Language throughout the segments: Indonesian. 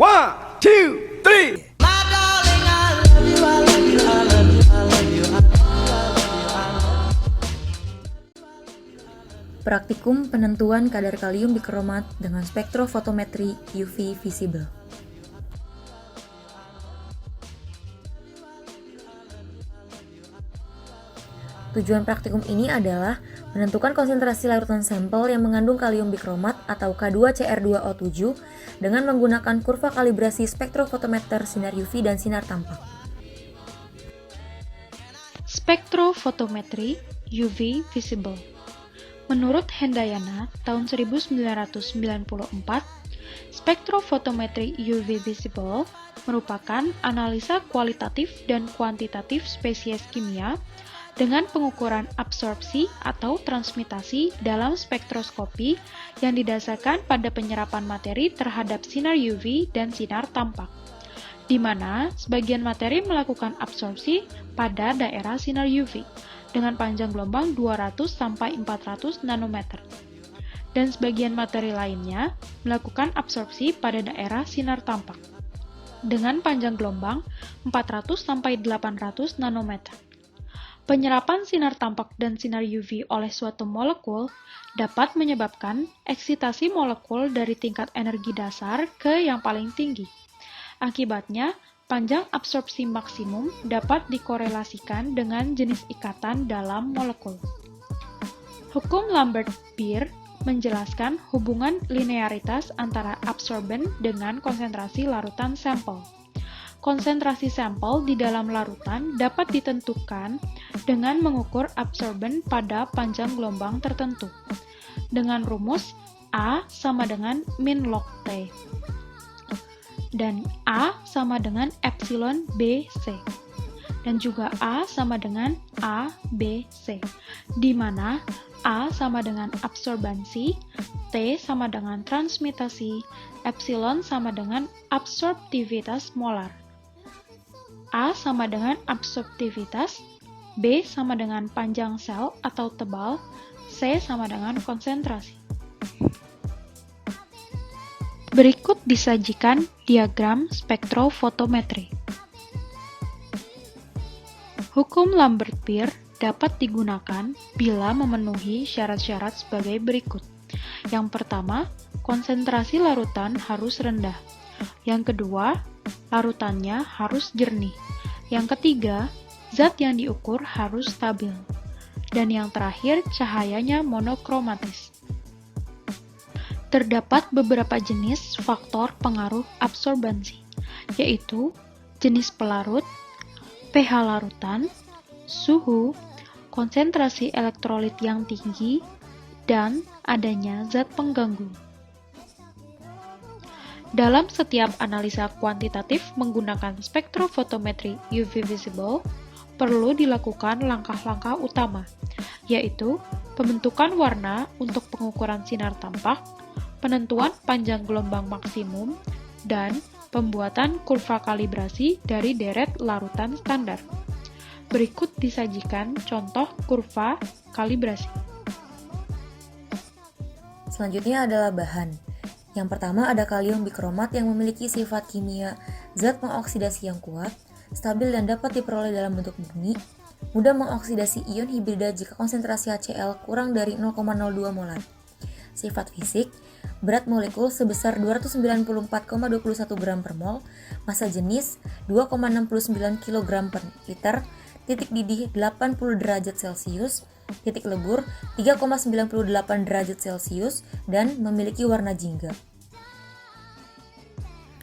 One, two, three. Praktikum penentuan kadar kalium bikromat dengan spektrofotometri UV visible. Tujuan praktikum ini adalah menentukan konsentrasi larutan sampel yang mengandung kalium bikromat atau K2Cr2O7 dengan menggunakan kurva kalibrasi spektrofotometer sinar UV dan sinar tampak. Spektrofotometri UV visible. Menurut Hendayana tahun 1994, spektrofotometri UV visible merupakan analisa kualitatif dan kuantitatif spesies kimia dengan pengukuran absorpsi atau transmitasi dalam spektroskopi yang didasarkan pada penyerapan materi terhadap sinar UV dan sinar tampak, di mana sebagian materi melakukan absorpsi pada daerah sinar UV dengan panjang gelombang 200-400 nanometer, dan sebagian materi lainnya melakukan absorpsi pada daerah sinar tampak dengan panjang gelombang 400-800 nanometer. Penyerapan sinar tampak dan sinar UV oleh suatu molekul dapat menyebabkan eksitasi molekul dari tingkat energi dasar ke yang paling tinggi. Akibatnya, panjang absorpsi maksimum dapat dikorelasikan dengan jenis ikatan dalam molekul. Hukum Lambert-Beer menjelaskan hubungan linearitas antara absorben dengan konsentrasi larutan sampel. Konsentrasi sampel di dalam larutan dapat ditentukan dengan mengukur absorben pada panjang gelombang tertentu, dengan rumus A sama dengan min log T, dan A sama dengan epsilon BC, dan juga A sama dengan ABC, di mana A sama dengan absorbansi, T sama dengan transmitasi, epsilon sama dengan absorptivitas molar, A sama dengan absorptivitas, B sama dengan panjang sel atau tebal, C sama dengan konsentrasi. Berikut disajikan diagram spektrofotometri. Hukum Lambert-Beer dapat digunakan bila memenuhi syarat-syarat sebagai berikut. Yang pertama, konsentrasi larutan harus rendah. Yang kedua, larutannya harus jernih. Yang ketiga, zat yang diukur harus stabil. Dan yang terakhir, cahayanya monokromatis. Terdapat beberapa jenis faktor pengaruh absorbansi, yaitu jenis pelarut, pH larutan, suhu, konsentrasi elektrolit yang tinggi, dan adanya zat pengganggu. Dalam setiap analisa kuantitatif menggunakan spektrofotometri UV visible, perlu dilakukan langkah-langkah utama, yaitu pembentukan warna untuk pengukuran sinar tampak, penentuan panjang gelombang maksimum, dan pembuatan kurva kalibrasi dari deret larutan standar. Berikut disajikan contoh kurva kalibrasi. Selanjutnya adalah bahan. Yang pertama ada kalium bikromat yang memiliki sifat kimia zat pengoksidasi yang kuat, stabil dan dapat diperoleh dalam bentuk murni, mudah mengoksidasi ion hibrida jika konsentrasi HCl kurang dari 0,02 molar. Sifat fisik, berat molekul sebesar 294,21 gram per mol, massa jenis 2,69 kg per liter, titik didih 80 derajat Celcius, titik lebur 3,98 derajat Celcius, dan memiliki warna jingga.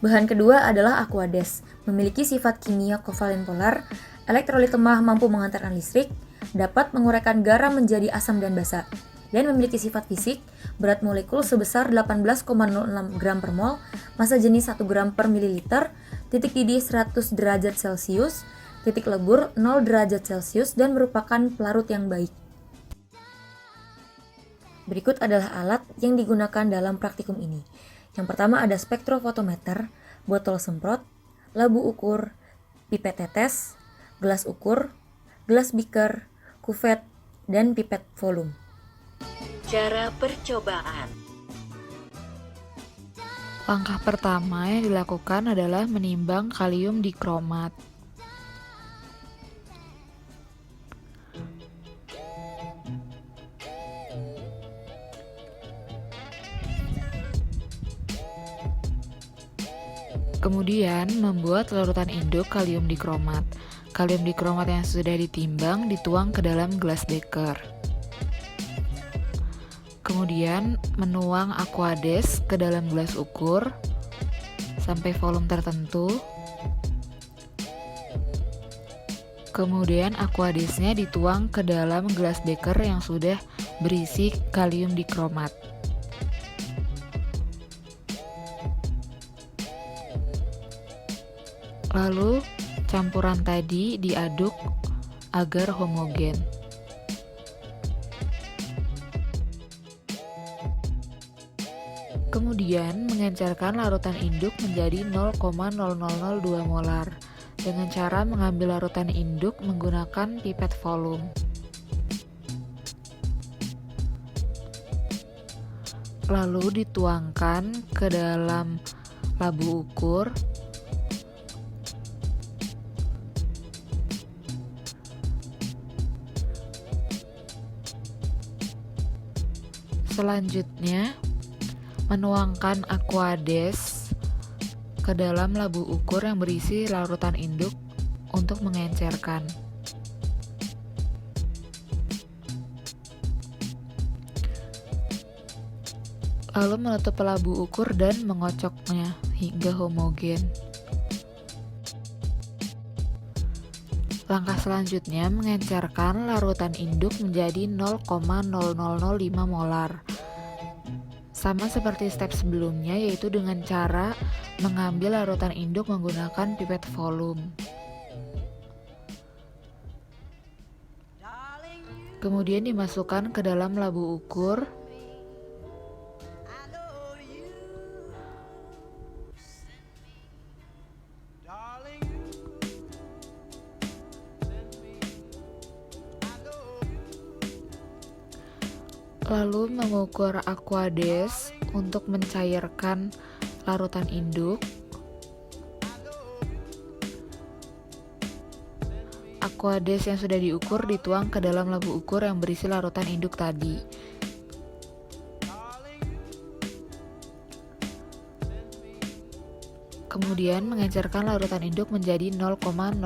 Bahan kedua adalah aqueous, memiliki sifat kimia kovalen polar, elektrolit lemah mampu mengantarkan listrik, dapat menguraikan garam menjadi asam dan basa, dan memiliki sifat fisik, berat molekul sebesar 18,06 gram per mol, massa jenis 1 gram per mililiter, titik didih 100 derajat Celcius, titik lebur 0 derajat Celcius, dan merupakan pelarut yang baik. Berikut adalah alat yang digunakan dalam praktikum ini. Yang pertama ada spektrofotometer, botol semprot, labu ukur, pipet tetes, gelas ukur, gelas beaker, kuvet, dan pipet volume. Cara percobaan. Langkah pertama yang dilakukan adalah menimbang kalium dikromat. Kemudian membuat larutan induk kalium dikromat. Kalium dikromat yang sudah ditimbang dituang ke dalam gelas beker. Kemudian menuang aquades ke dalam gelas ukur sampai volume tertentu. Kemudian aquadesnya dituang ke dalam gelas beker yang sudah berisi kalium dikromat. Lalu campuran tadi diaduk agar homogen. Kemudian mengencerkan larutan induk menjadi 0,0002 molar dengan cara mengambil larutan induk menggunakan pipet volume. Lalu dituangkan ke dalam labu ukur. Selanjutnya, menuangkan aquades ke dalam labu ukur yang berisi larutan induk untuk mengencerkan. Lalu menutup labu ukur dan mengocoknya hingga homogen. Langkah selanjutnya mengencerkan larutan induk menjadi 0,0005 molar. Sama seperti step sebelumnya, yaitu dengan cara mengambil larutan induk menggunakan pipet volume. Kemudian dimasukkan ke dalam labu ukur. Lalu mengukur aquades untuk mencairkan larutan induk. Aquades yang sudah diukur dituang ke dalam labu ukur yang berisi larutan induk tadi. Kemudian mengencerkan larutan induk menjadi 0,0008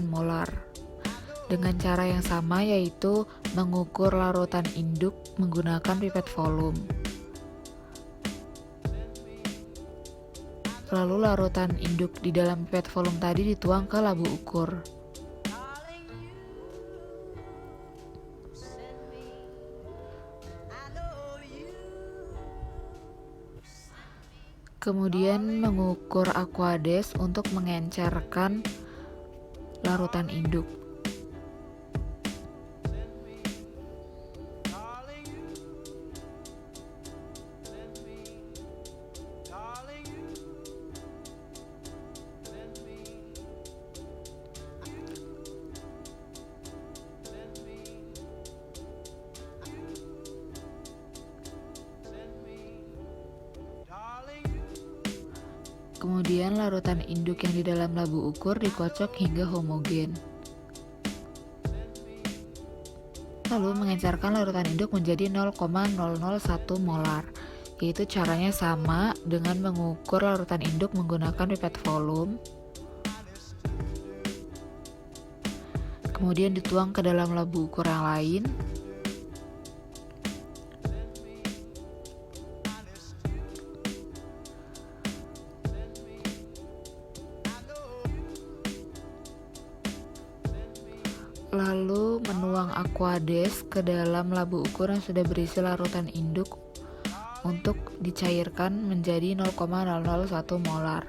molar. Dengan cara yang sama, yaitu mengukur larutan induk menggunakan pipet volume. Lalu larutan induk di dalam pipet volume tadi dituang ke labu ukur. Kemudian mengukur aquades untuk mengencerkan larutan induk. Kemudian larutan induk yang di dalam labu ukur dikocok hingga homogen. Lalu mengencerkan larutan induk menjadi 0,001 molar, yaitu caranya sama dengan mengukur larutan induk menggunakan pipet volume. Kemudian dituang ke dalam labu ukur yang lain. Lalu menuang aquades ke dalam labu ukur yang sudah berisi larutan induk untuk dicairkan menjadi 0,001 molar.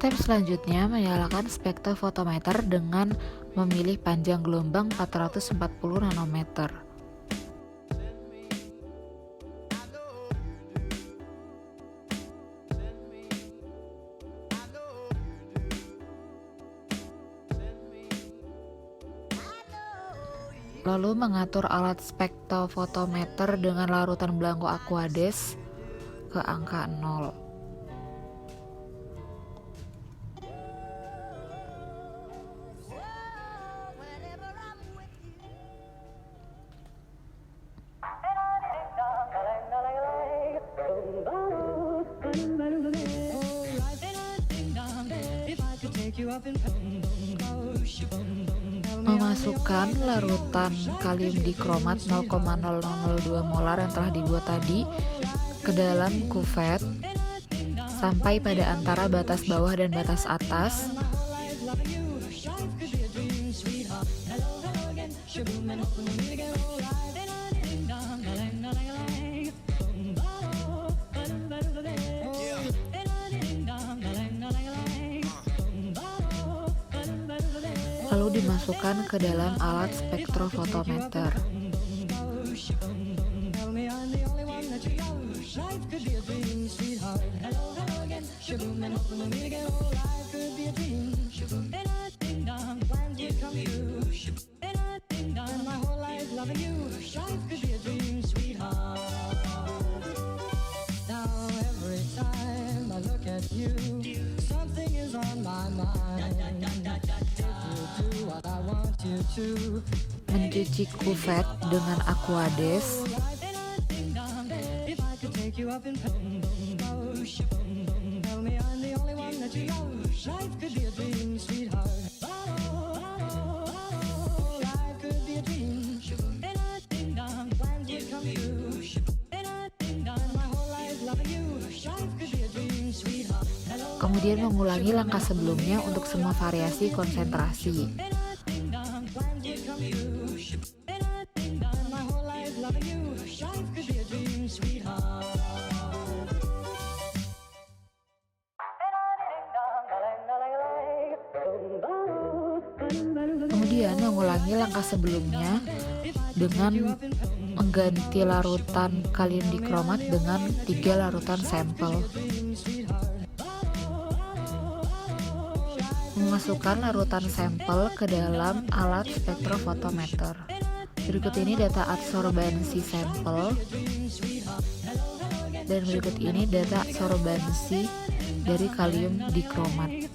Step selanjutnya menyalakan spektrofotometer dengan memilih panjang gelombang 440 nanometer. Lalu mengatur alat spektrofotometer dengan larutan belangko Aquades ke angka 0. Memasukkan larutan kalium dikromat 0,0002 molar yang telah dibuat tadi ke dalam kuvet sampai pada antara batas bawah dan batas atas. Lalu dimasukkan ke dalam alat spektrofotometer. Mencuci kuvet dengan Aquades. Kemudian mengulangi langkah sebelumnya untuk semua variasi konsentrasi. Kemudian mengulangi langkah sebelumnya dengan mengganti larutan kalium dikromat dengan 3 larutan sampel. Memasukkan larutan sampel ke dalam alat spektrofotometer. Berikut ini data absorbansi sampel dan berikut ini data absorbansi dari kalium dikromat.